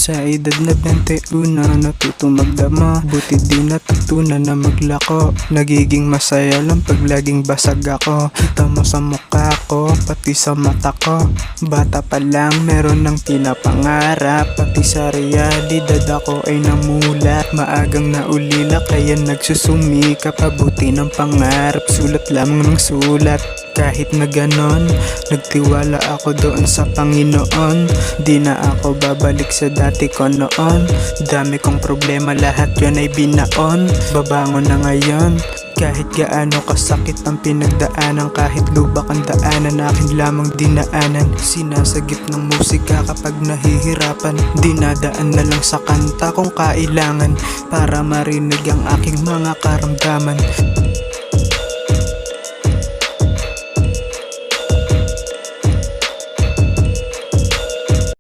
Sa edad na 21 natuto magdama, buti di natutunan na maglako. Nagiging masaya lang pag laging basag ako. Kita mo sa mukha ko, pati sa mata ko. Bata pa lang meron ng pinapangarap, pati sa realidad ako ay namulat. Maagang naulila kaya nagsusumikap, pabuti ng pangarap, sulat lamang ng sulat. Kahit na ganon, nagtiwala ako doon sa Panginoon. Di na ako babalik sa dati ko noon. Dami kong problema, lahat yun ay binaon. Babangon na ngayon, kahit gaano kasakit ang pinagdaanan. Kahit lubak ang daanan, akin lamang dinaanan. Sinasagip ng musika kapag nahihirapan. Dinadaan na lang sa kanta kung kailangan, para marinig ang aking mga karamdaman.